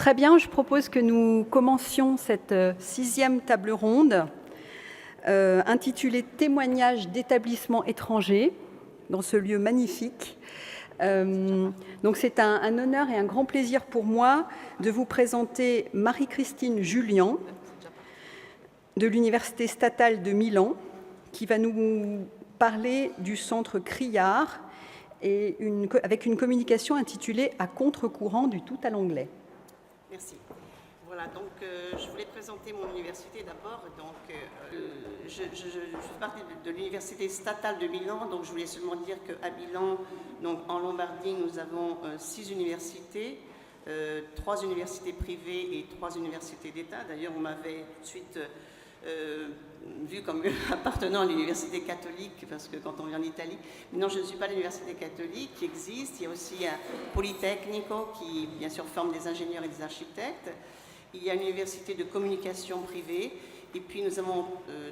très bien, je propose que nous commencions cette 6e table ronde intitulée « Témoignages d'établissements étrangers » dans ce lieu magnifique. Donc c'est un honneur et un grand plaisir pour moi de vous présenter Marie-Christine Julian de l'Université statale de Milan, qui va nous parler du centre Criard et avec une communication intitulée « À contre-courant du tout à l'anglais ». Merci. Voilà, donc je voulais présenter mon université d'abord. Donc, je fais partie de l'Université statale de Milan, donc je voulais seulement dire qu'à Milan, donc en Lombardie, nous avons 6 universités, 3 universités privées et 3 universités d'État. D'ailleurs, on m'avait tout de suite vu comme appartenant à l'université catholique, parce que quand on vient en Italie, non, je ne suis pas l'université catholique, qui existe. Il y a aussi un Politecnico qui, bien sûr, forme des ingénieurs et des architectes. Il y a une université de communication privée, et puis nous avons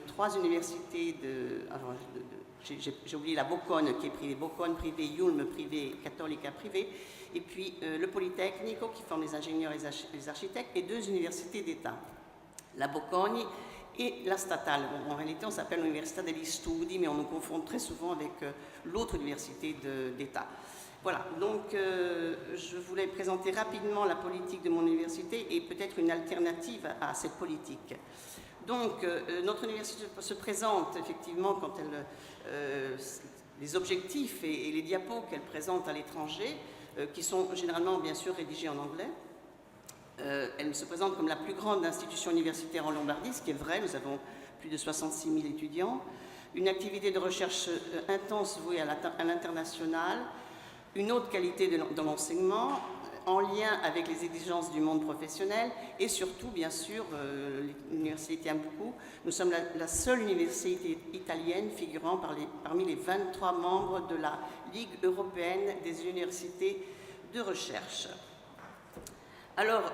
3 universités j'ai oublié la Boccone qui est privée, Boccone privée, Yulm privé, Cattolica privé, et puis le Politecnico qui forme les ingénieurs et les architectes, et 2 universités d'État, la Bocconi et la statale. En réalité, on s'appelle l'Università degli Studi, mais on nous confond très souvent avec l'autre université d'État. Voilà, donc je voulais présenter rapidement la politique de mon université et peut-être une alternative à cette politique. Donc, notre université se présente effectivement quand les objectifs et les diapos qu'elle présente à l'étranger, qui sont généralement bien sûr rédigés en anglais. Elle se présente comme la plus grande institution universitaire en Lombardie, ce qui est vrai, nous avons plus de 66 000 étudiants, une activité de recherche intense vouée à l'international, une haute qualité de l'enseignement, en lien avec les exigences du monde professionnel, et surtout, bien sûr, l'université tient beaucoup, nous sommes la seule université italienne figurant parmi les 23 membres de la Ligue européenne des universités de recherche. Alors,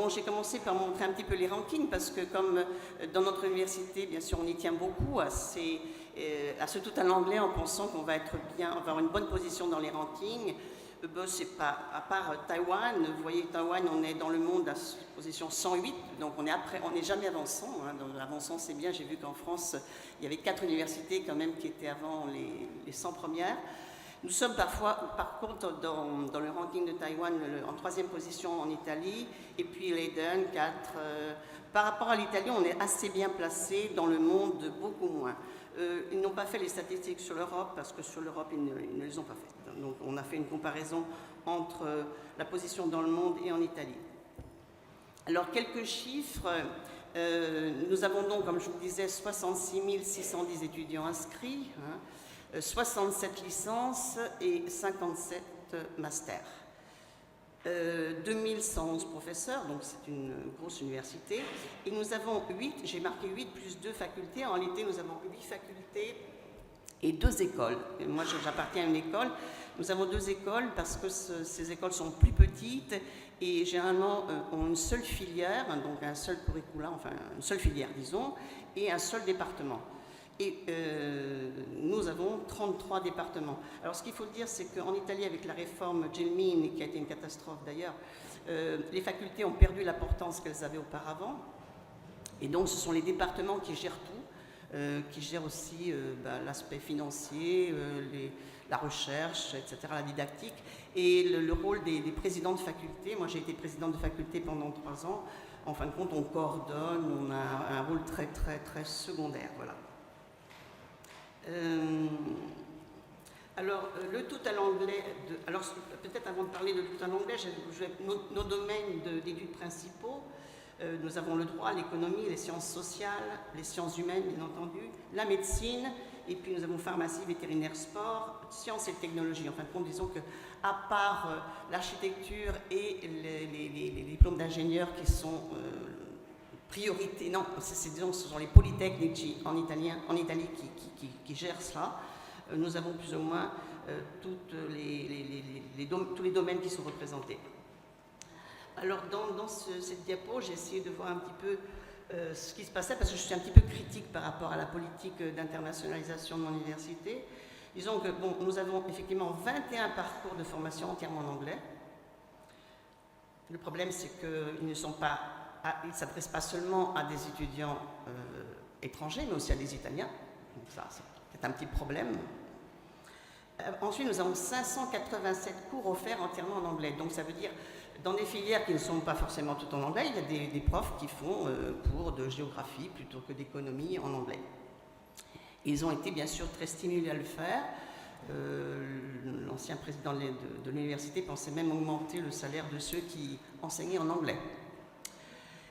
j'ai commencé par montrer un petit peu les rankings, parce que comme dans notre université, bien sûr, on y tient beaucoup à ce tout à l'anglais, en pensant qu'on va avoir une bonne position dans les rankings. C'est pas, à part Taïwan, vous voyez, Taïwan, on est dans le monde à position 108, donc on n'est jamais avançant. Avançant, c'est bien, j'ai vu qu'en France, il y avait 4 universités quand même qui étaient avant les 100 premières. Nous sommes parfois, par contre, dans le ranking de Taïwan, en 3e position en Italie, et puis Leiden, 4. Par rapport à l'Italie, on est assez bien placé, dans le monde, beaucoup moins. Ils n'ont pas fait les statistiques sur l'Europe, parce que sur l'Europe, ils ne les ont pas faites. Donc, on a fait une comparaison entre la position dans le monde et en Italie. Alors, quelques chiffres. Nous avons donc, comme je vous disais, 66 610 étudiants inscrits, 67 licences et 57 masters. 2111 professeurs, donc c'est une grosse université. Et nous avons 8, j'ai marqué 8 plus 2 facultés. En réalité, nous avons 8 facultés et 2 écoles. Et moi, j'appartiens à une école. Nous avons 2 écoles parce que ces écoles sont plus petites et généralement ont une seule filière, donc un seul curriculum, enfin une seule filière, disons, et un seul département. Et nous avons 33 départements. Alors, ce qu'il faut dire, c'est qu'en Italie, avec la réforme Gelmini, qui a été une catastrophe d'ailleurs, les facultés ont perdu l'importance qu'elles avaient auparavant. Et donc, ce sont les départements qui gèrent tout, qui gèrent aussi l'aspect financier, la recherche, etc., la didactique. Et le rôle des présidents de faculté, moi j'ai été présidente de faculté pendant 3 ans, en fin de compte, on coordonne, on a un rôle très, très, très secondaire, voilà. Alors, le tout à l'anglais, alors peut-être avant de parler de tout à l'anglais, nos domaines d'études principaux, nous avons le droit, l'économie, les sciences sociales, les sciences humaines, bien entendu, la médecine, et puis nous avons pharmacie, vétérinaire, sport, sciences et technologies. En fin de compte, disons qu'à part l'architecture et les diplômes d'ingénieurs qui sont priorité, non, disons, ce sont les Politecnici en Italie qui gèrent cela. Nous avons plus ou moins tous les domaines qui sont représentés. Alors, dans cette diapo, j'ai essayé de voir un petit peu ce qui se passait, parce que je suis un petit peu critique par rapport à la politique d'internationalisation de mon université. Disons que, nous avons effectivement 21 parcours de formation entièrement en anglais. Le problème, c'est qu'ils ne s'adressent pas seulement à des étudiants étrangers, mais aussi à des Italiens. Donc ça, c'est un petit problème. Ensuite, nous avons 587 cours offerts entièrement en anglais. Donc ça veut dire, dans des filières qui ne sont pas forcément toutes en anglais, il y a des profs qui font cours de géographie plutôt que d'économie en anglais. Ils ont été bien sûr très stimulés à le faire. L'ancien président de l'université pensait même augmenter le salaire de ceux qui enseignaient en anglais.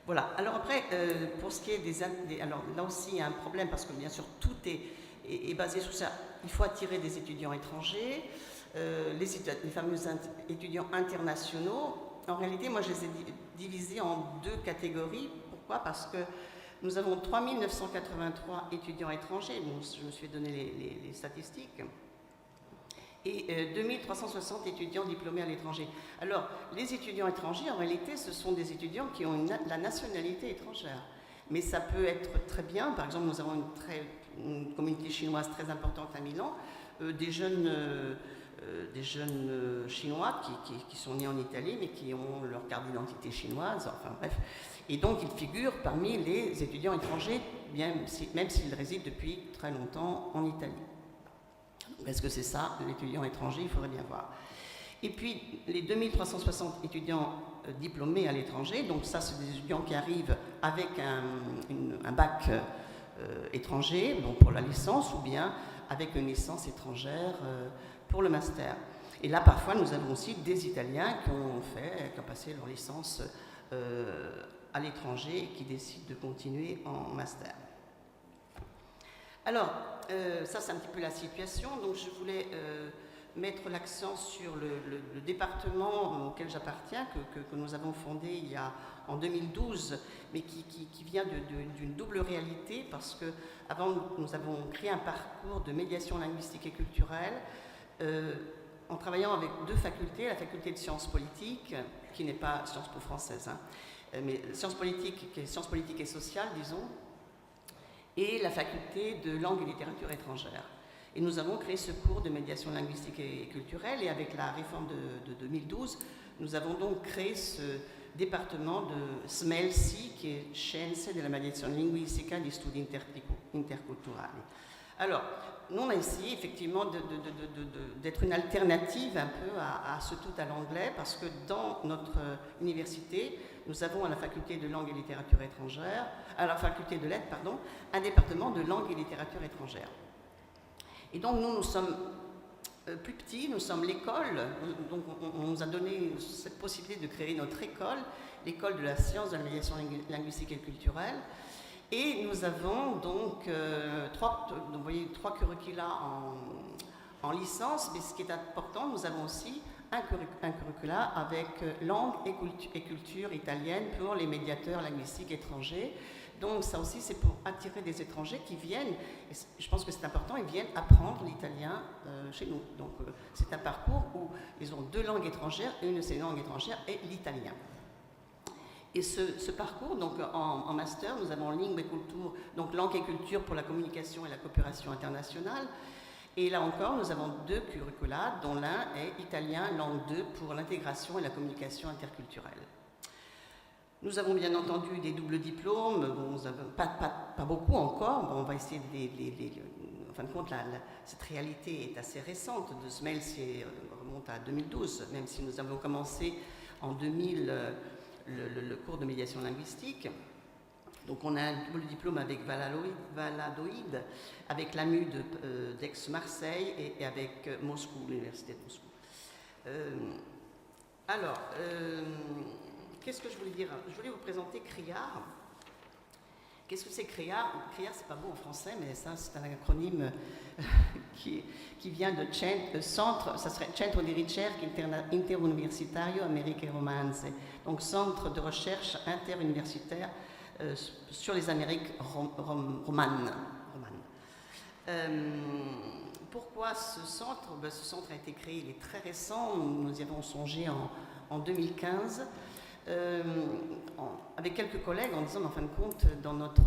Voilà. Alors après, pour ce qui est alors là aussi il y a un problème parce que bien sûr tout est basé sur ça. Il faut attirer des étudiants étrangers, les fameux étudiants internationaux. En réalité, moi je les ai divisés en deux catégories. Pourquoi? Parce que nous avons 3 983 étudiants étrangers. Bon, je me suis donné les statistiques. Et 2360 étudiants diplômés à l'étranger. Alors, les étudiants étrangers, en réalité, ce sont des étudiants qui ont la nationalité étrangère. Mais ça peut être très bien. Par exemple, nous avons une communauté chinoise très importante à Milan, des jeunes Chinois qui sont nés en Italie, mais qui ont leur carte d'identité chinoise, enfin bref. Et donc, ils figurent parmi les étudiants étrangers, même s'ils résident depuis très longtemps en Italie. Est-ce que c'est ça, l'étudiant étranger? Il faudrait bien voir. Et puis, les 2360 étudiants diplômés à l'étranger, donc ça, c'est des étudiants qui arrivent avec un bac étranger, donc pour la licence, ou bien avec une licence étrangère pour le master. Et là, parfois, nous avons aussi des Italiens qui ont passé leur licence à l'étranger et qui décident de continuer en master. Alors, ça c'est un petit peu la situation, donc je voulais mettre l'accent sur le département auquel j'appartiens, que nous avons fondé en 2012, mais qui vient d'une double réalité, parce que avant nous avons créé un parcours de médiation linguistique et culturelle, en travaillant avec deux facultés, la faculté de sciences politiques, qui n'est pas Sciences Po française, hein, mais sciences politiques et sociales, disons, et la faculté de langue et littérature étrangère. Et nous avons créé ce cours de médiation linguistique et culturelle, et avec la réforme de 2012, nous avons donc créé ce département de SMELSI, qui est Scienze della Mediazione Linguistica di Studi Interculturali. Alors, nous on a essayé effectivement d'être une alternative un peu à ce tout à l'anglais, parce que dans notre université, nous avons à la faculté de langue et littérature étrangère, à la faculté de lettres, pardon, un département de langue et littérature étrangère. Et donc nous sommes plus petits, nous sommes l'école, donc on nous a donné cette possibilité de créer notre école, l'école de la science de la médiation linguistique et culturelle. Et nous avons donc vous voyez, 3 curricula en licence, mais ce qui est important, nous avons aussi un curricula avec langue et culture italienne pour les médiateurs linguistiques étrangers. Donc ça aussi, c'est pour attirer des étrangers qui viennent, et je pense que c'est important, ils viennent apprendre l'italien chez nous. Donc c'est un parcours où ils ont 2 langues étrangères, et une de ces langues étrangères est l'italien. Et ce parcours, donc en master, nous avons Lingue et Culture, donc langue et culture pour la communication et la coopération internationale. Et là encore, nous avons 2 curricula, dont l'un est italien, langue 2, pour l'intégration et la communication interculturelle. Nous avons bien entendu des doubles diplômes, bon, pas beaucoup encore, bon, on va essayer en fin de compte, cette réalité est assez récente, de SMEL remonte à 2012, même si nous avons commencé en 2000 le cours de médiation linguistique. Donc on a un double diplôme avec Valladolid, avec l'AMU d'Aix-Marseille et avec Moscou, l'université de Moscou. Qu'est-ce que je voulais dire? Je voulais vous présenter CRIAR. Qu'est-ce que c'est CRIAR? CRIAR, c'est pas beau en français, mais ça, c'est un acronyme qui vient de Centre, ça serait Centro di Ricerca Interuniversitario Americhe Romanze, donc Centre de recherche interuniversitaire sur les Amériques romanes. Pourquoi ce centre? Ce centre a été créé, il est très récent, nous y avons songé en 2015, avec quelques collègues, en disant, en fin de compte, dans notre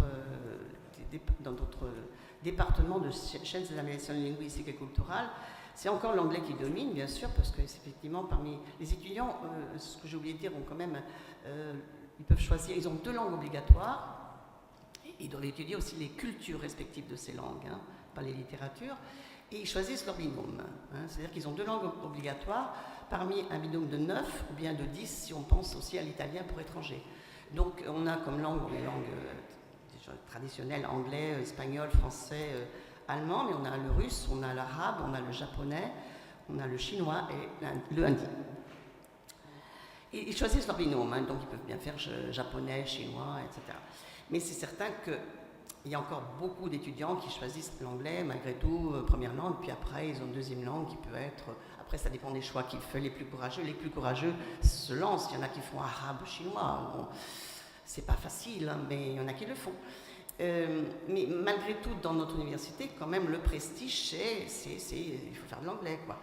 département de Sciences de la médiation linguistique et culturelle, C'est encore l'anglais qui domine, bien sûr, parce que c'est effectivement parmi les étudiants, ce que j'ai oublié de dire, ont quand même, ils peuvent choisir, ils ont 2 langues obligatoires, et ils doivent étudier aussi les cultures respectives de ces langues, hein, pas les littératures, et ils choisissent leur binôme. Hein, c'est-à-dire qu'ils ont 2 langues obligatoires, parmi un binôme de 9 ou bien de 10 si on pense aussi à l'italien pour étrangers. Donc on a comme langue les langues traditionnelles, anglais, espagnol, français, allemand, mais on a le russe, on a l'arabe, on a le japonais, on a le chinois et le hindi. Et ils choisissent leur binôme, hein, donc ils peuvent bien faire japonais, chinois, etc. Mais c'est certain qu'il y a encore beaucoup d'étudiants qui choisissent l'anglais, malgré tout, première langue, puis après ils ont une deuxième langue qui peut être... Après, ça dépend des choix qu'ils font. Les plus courageux se lancent. Il y en a qui font arabe, chinois. Bon, c'est pas facile, hein, mais il y en a qui le font. Mais malgré tout, dans notre université, quand même, le prestige, il faut faire de l'anglais, quoi.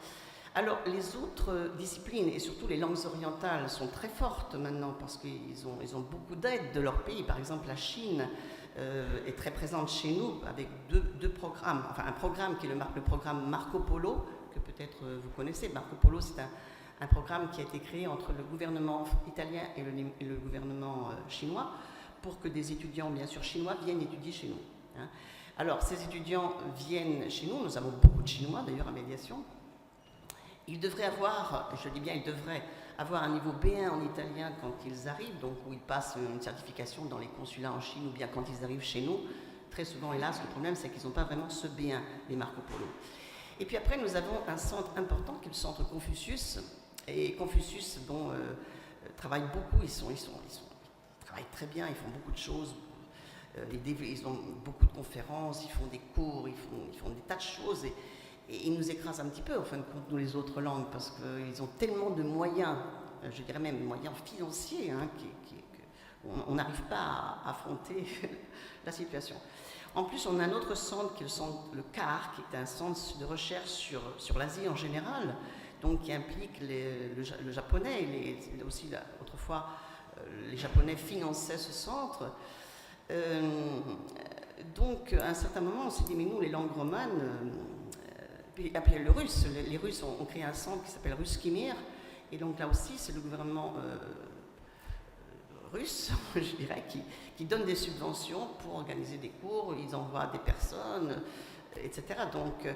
Alors, les autres disciplines, et surtout les langues orientales, sont très fortes maintenant, parce qu'ils ont beaucoup d'aide de leur pays. Par exemple, la Chine est très présente chez nous, avec deux programmes. Enfin, un programme qui est le programme Marco Polo, que peut-être vous connaissez. Marco Polo, c'est un programme qui a été créé entre le gouvernement italien et le gouvernement chinois, pour que des étudiants, bien sûr, chinois viennent étudier chez nous. Hein. Alors, ces étudiants viennent chez nous, nous avons beaucoup de Chinois, d'ailleurs, à médiation. Ils devraient avoir, je dis bien, ils devraient avoir un niveau B1 en italien quand ils arrivent, donc où ils passent une certification dans les consulats en Chine, ou bien quand ils arrivent chez nous. Très souvent, hélas, le problème, c'est qu'ils n'ont pas vraiment ce B1 des Marco Polo. Et puis après, nous avons un centre important qui est le centre Confucius. Et Confucius, bon, travaille beaucoup, ils travaillent très bien, ils font beaucoup de choses. Ils ont beaucoup de conférences, ils font des cours, ils font des tas de choses. Et ils nous écrasent un petit peu, en fin de compte, nous, les autres langues, parce qu'ils ont tellement de moyens, je dirais même des moyens financiers, hein, qu'on n'arrive pas à affronter la situation. En plus, on a un autre centre qui est le CAR, qui est un centre de recherche sur l'Asie en général, donc qui implique le japonais. Aussi, autrefois, les Japonais finançaient ce centre. Donc, à un certain moment, on s'est dit, mais nous, les langues romanes, puis après le russe, les Russes ont créé un centre qui s'appelle Ruskimir, et donc là aussi, c'est le gouvernement russe, je dirais, qui donne des subventions pour organiser des cours, ils envoient des personnes, etc. Donc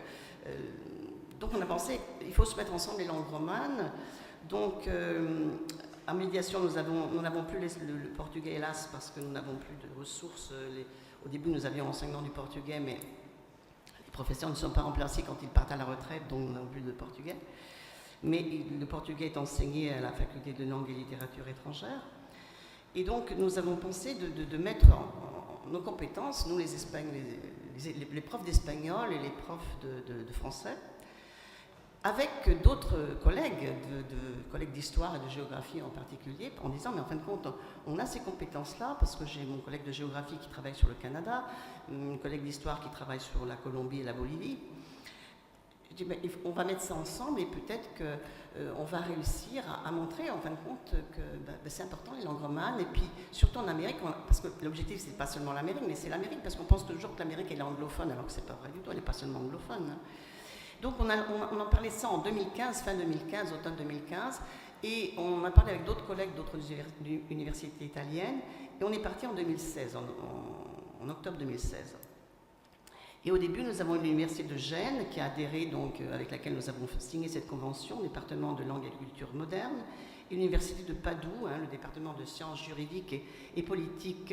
on a pensé, il faut se mettre ensemble les langues romanes. Donc en médiation, nous n'avons plus le portugais, hélas, parce que nous n'avons plus de ressources. Au début, nous avions enseignants du portugais, mais les professeurs ne sont pas remplacés quand ils partent à la retraite, donc nous n'avons plus de portugais. Mais le portugais est enseigné à la faculté de langue et littérature étrangère. Et donc, nous avons pensé de mettre en nos compétences, nous les profs d'espagnol et les profs de français, avec d'autres collègues, collègues d'histoire et de géographie en particulier, en disant, mais en fin de compte, on a ces compétences-là, parce que j'ai mon collègue de géographie qui travaille sur le Canada, mon collègue d'histoire qui travaille sur la Colombie et la Bolivie. Je dis, mais on va mettre ça ensemble et peut-être qu'on va réussir à montrer, en fin de compte, que c'est important les langues romanes. Et puis, surtout en Amérique, parce que l'objectif, c'est pas seulement l'Amérique, mais c'est l'Amérique, parce qu'on pense toujours que l'Amérique est anglophone, alors que c'est pas vrai du tout, elle n'est pas seulement anglophone. Hein. Donc, on en parlait ça en 2015, fin 2015, automne 2015, et on a parlé avec d'autres collègues d'autres universités italiennes, et on est parti en 2016, en octobre 2016. Et au début, nous avons l'université de Gênes qui a adhéré, donc, avec laquelle nous avons signé cette convention, département de langue et de culture moderne, et l'université de Padoue, hein, le département de sciences juridiques et politiques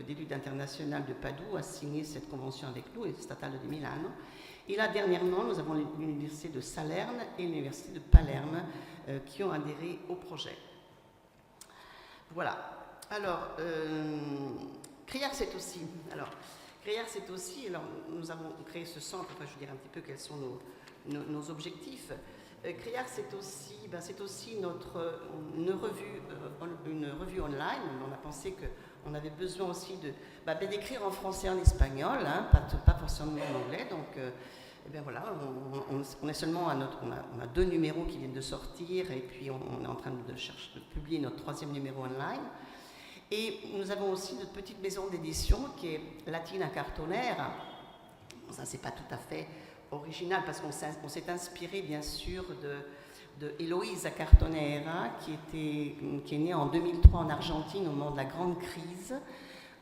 d'études internationales de Padoue, a signé cette convention avec nous, et Statale di Milano. Et là, dernièrement, nous avons l'université de Salerne et l'université de Palerme qui ont adhéré au projet. Voilà. Alors, CRIAR, c'est aussi... Alors, nous avons créé ce centre, enfin, je vais dire un petit peu quels sont nos objectifs. CRIAR, c'est aussi une revue online. On a pensé qu'on avait besoin aussi d'écrire en français et en espagnol, hein, pas forcément en anglais. Donc, voilà, on est seulement on a 2 numéros qui viennent de sortir, et puis on est en train de publier notre 3e numéro online. Et nous avons aussi notre petite maison d'édition qui est Latina Cartonera. Bon, ça, c'est pas tout à fait original parce qu'on s'est inspiré bien sûr de Eloísa Cartonera qui est née en 2003 en Argentine au moment de la grande crise,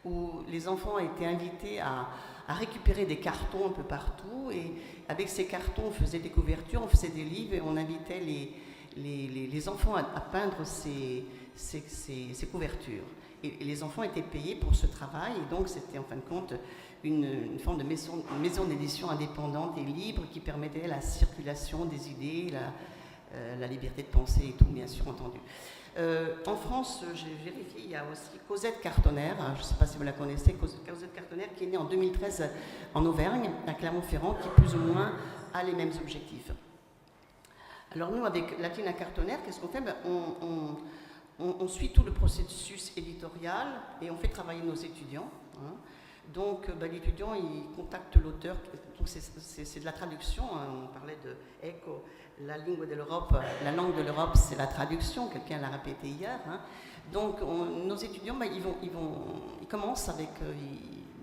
où les enfants étaient invités à récupérer des cartons un peu partout, et avec ces cartons on faisait des couvertures, on faisait des livres et on invitait les enfants à peindre ces couvertures. Et les enfants étaient payés pour ce travail, et donc c'était en fin de compte une forme de maison d'édition indépendante et libre qui permettait la circulation des idées, la liberté de penser et tout, bien sûr entendu. En France, j'ai vérifié, il y a aussi Cosette Cartonner, je ne sais pas si vous la connaissez, Cosette Cartonner qui est née en 2013 en Auvergne, à Clermont-Ferrand, qui plus ou moins a les mêmes objectifs. Alors nous, avec Latina Cartonner, qu'est-ce qu'on fait? On suit tout le processus éditorial et on fait travailler nos étudiants. Hein. Donc l'étudiant, il contacte l'auteur, c'est de la traduction, hein. On parlait de Eco, la langue de l'Europe, c'est la traduction, quelqu'un l'a répété hier. Hein. Donc nos étudiants, ils commencent avec,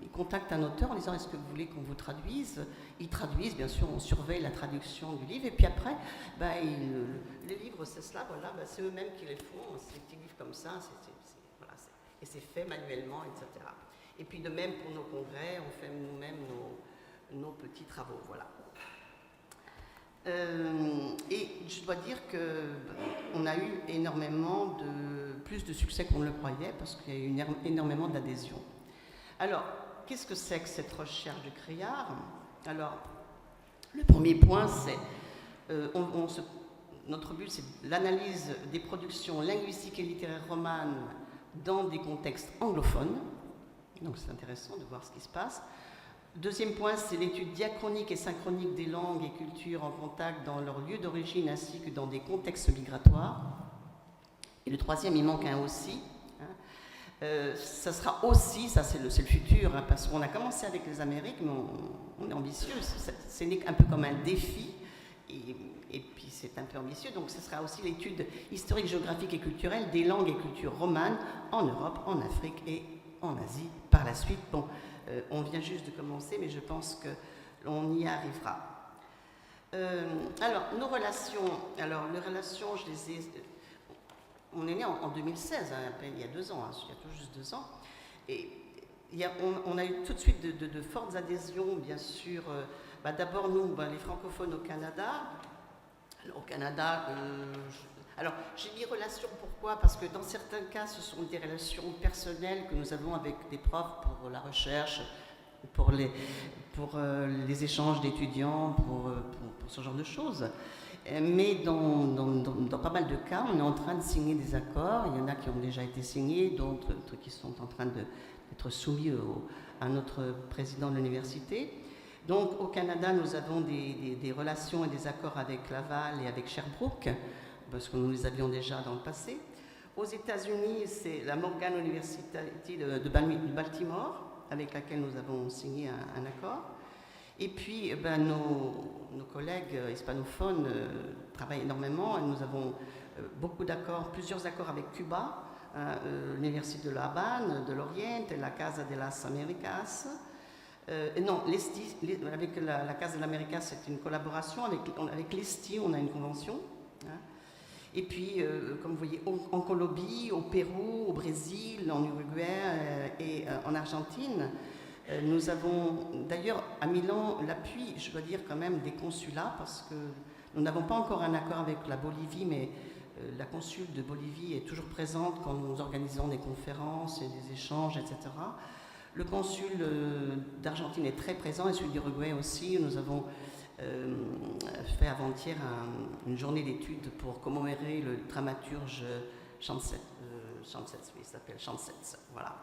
ils contactent un auteur en disant est-ce que vous voulez qu'on vous traduise? Ils traduisent, bien sûr, on surveille la traduction du livre, et puis après, les livres, c'est cela, voilà, c'est eux-mêmes qui les font, c'est des petits livres comme ça, voilà, et c'est fait manuellement, etc. Et puis de même pour nos congrès, on fait nous-mêmes nos petits travaux, voilà. Et je dois dire qu'on a eu plus de succès qu'on ne le croyait, parce qu'il y a eu énormément d'adhésion. Alors, qu'est-ce que c'est que cette recherche de Créard? Alors, le premier point, c'est notre but, c'est l'analyse des productions linguistiques et littéraires romanes dans des contextes anglophones. Donc c'est intéressant de voir ce qui se passe. Deuxième point, c'est l'étude diachronique et synchronique des langues et cultures en contact dans leur lieu d'origine ainsi que dans des contextes migratoires. Et le troisième, il manque un aussi. Ça sera aussi, ça c'est le futur, hein, parce qu'on a commencé avec les Amériques, mais on est ambitieux, c'est un peu comme un défi, et puis c'est un peu ambitieux, donc ce sera aussi l'étude historique, géographique et culturelle des langues et cultures romanes en Europe, en Afrique et en Asie par la suite. Bon, on vient juste de commencer, mais je pense qu'on y arrivera. Alors, nos relations, les relations, je les ai... On est né en 2016, hein, il y a 2 ans, hein, il y a tout juste 2 ans, et on a eu tout de suite de fortes adhésions, bien sûr. D'abord, nous, les francophones au Canada. Alors, au Canada, j'ai mis relations, pourquoi? Parce que dans certains cas, ce sont des relations personnelles que nous avons avec des profs pour la recherche, pour les échanges d'étudiants, pour ce genre de choses. Mais dans pas mal de cas, on est en train de signer des accords. Il y en a qui ont déjà été signés, d'autres qui sont en train d'être soumis à notre président de l'université. Donc au Canada, nous avons des relations et des accords avec Laval et avec Sherbrooke, parce que nous les avions déjà dans le passé. Aux États-Unis, c'est la Morgan University de Baltimore, avec laquelle nous avons signé un accord. Et puis, nos collègues hispanophones travaillent énormément. Et nous avons beaucoup d'accords, plusieurs accords avec Cuba, l'Université de La Habane, de l'Orient, la Casa de las Américas. Avec la Casa de l'América, c'est une collaboration. Avec l'ESTI, on a une convention. Hein. Et puis, comme vous voyez, en Colombie, au Pérou, au Brésil, en Uruguay et en Argentine, nous avons d'ailleurs à Milan l'appui, je dois dire quand même, des consulats, parce que nous n'avons pas encore un accord avec la Bolivie, mais la consule de Bolivie est toujours présente quand nous organisons des conférences et des échanges, etc. Le consul d'Argentine est très présent, et celui d'Uruguay aussi. Nous avons fait avant-hier une journée d'études pour commémorer le dramaturge Chancets, il s'appelle Chancets, voilà.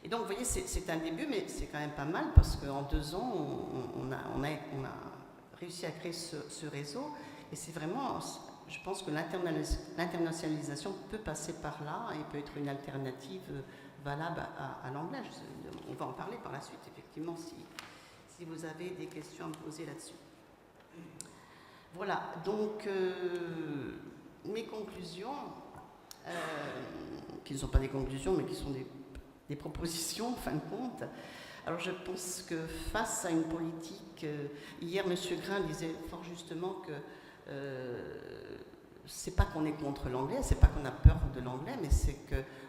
Et donc, vous voyez, c'est un début, mais c'est quand même pas mal, parce qu'en 2 ans, on a réussi à créer ce réseau, et c'est vraiment, je pense que l'internationalisation peut passer par là, et peut être une alternative valable à l'anglais. On va en parler par la suite, effectivement, si vous avez des questions à me poser là-dessus. Voilà, donc mes conclusions, qui ne sont pas des conclusions, mais qui sont des propositions, en fin de compte. Alors je pense que face à une politique, hier M. Grain disait fort justement que c'est pas qu'on est contre l'anglais, c'est pas qu'on a peur de l'anglais, mais c'est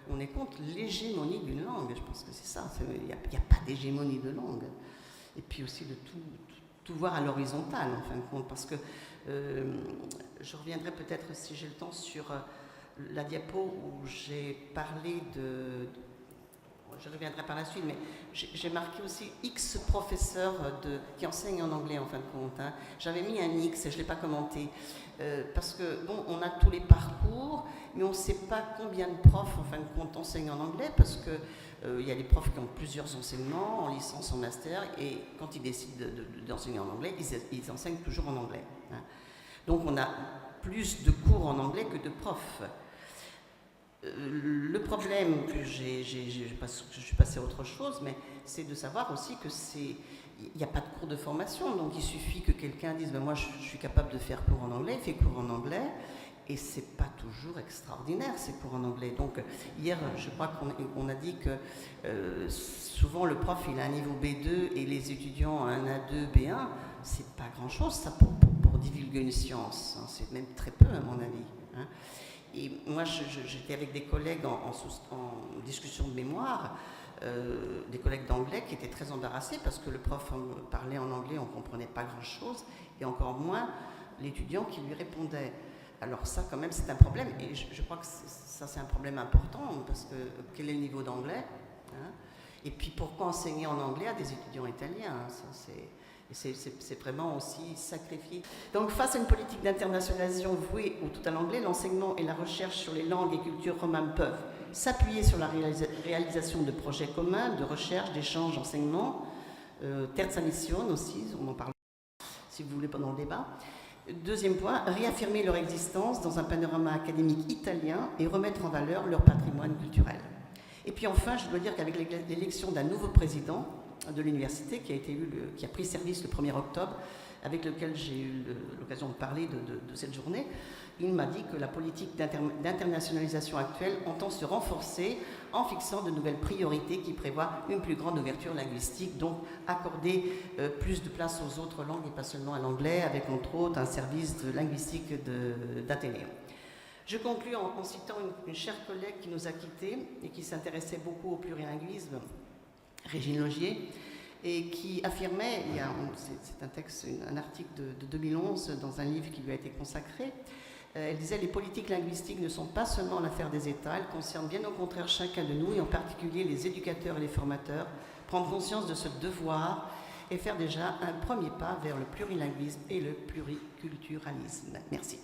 qu'on est contre l'hégémonie d'une langue. Je pense que c'est ça, il n'y a pas d'hégémonie de langue. Et puis aussi de tout voir à l'horizontale, en fin de compte, parce que je reviendrai peut-être, si j'ai le temps, sur la diapo où j'ai parlé je reviendrai par la suite, mais j'ai marqué aussi X professeurs qui enseignent en anglais, en fin de compte. Hein. J'avais mis un X et je ne l'ai pas commenté, parce que, bon, on a tous les parcours, mais on ne sait pas combien de profs, en fin de compte, enseignent en anglais, parce que il y a des profs qui ont plusieurs enseignements, en licence, en master, et quand ils décident d'enseigner en anglais, ils enseignent toujours en anglais. Hein. Donc on a plus de cours en anglais que de profs. Le problème que je suis passée à autre chose, mais c'est de savoir aussi que il n'y a pas de cours de formation, donc il suffit que quelqu'un dise ben moi je suis capable de faire cours en anglais, il fait cours en anglais, et c'est pas toujours extraordinaire ces cours en anglais. Donc hier je crois qu'on a dit que souvent le prof il a un niveau B2 et les étudiants un A2, B1, c'est pas grand chose ça pour divulguer une science, hein. C'est même très peu à mon avis. Hein. Et moi, j'étais avec des collègues en discussion de mémoire, des collègues d'anglais qui étaient très embarrassés parce que le prof parlait en anglais, on ne comprenait pas grand-chose, et encore moins l'étudiant qui lui répondait. Alors ça, quand même, c'est un problème, et je crois que ça, c'est un problème important, parce que quel est le niveau d'anglais, hein. Et puis pourquoi enseigner en anglais à des étudiants italiens, hein, ça, c'est vraiment aussi sacrifié. Donc face à une politique d'internationalisation vouée au tout à l'anglais, l'enseignement et la recherche sur les langues et cultures romanes peuvent s'appuyer sur la réalisation de projets communs, de recherche, d'échange, d'enseignement, terza missione aussi, on en parle si vous voulez pendant le débat. Deuxième point, réaffirmer leur existence dans un panorama académique italien et remettre en valeur leur patrimoine culturel. Et puis enfin, je dois dire qu'avec l'élection d'un nouveau président de l'université qui a pris service le 1er octobre, avec lequel j'ai eu l'occasion de parler de cette journée, il m'a dit que la politique d'internationalisation actuelle entend se renforcer en fixant de nouvelles priorités qui prévoient une plus grande ouverture linguistique, donc accorder plus de place aux autres langues et pas seulement à l'anglais, avec entre autres un service de linguistique d'Athénéum. Je conclus en citant une chère collègue qui nous a quittés et qui s'intéressait beaucoup au plurilinguisme, Régine Logier, et qui affirmait, c'est un texte, un article de 2011 dans un livre qui lui a été consacré, elle disait « Les politiques linguistiques ne sont pas seulement l'affaire des États, elles concernent bien au contraire chacun de nous, et en particulier les éducateurs et les formateurs, prendre conscience de ce devoir et faire déjà un premier pas vers le plurilinguisme et le pluriculturalisme. » Merci.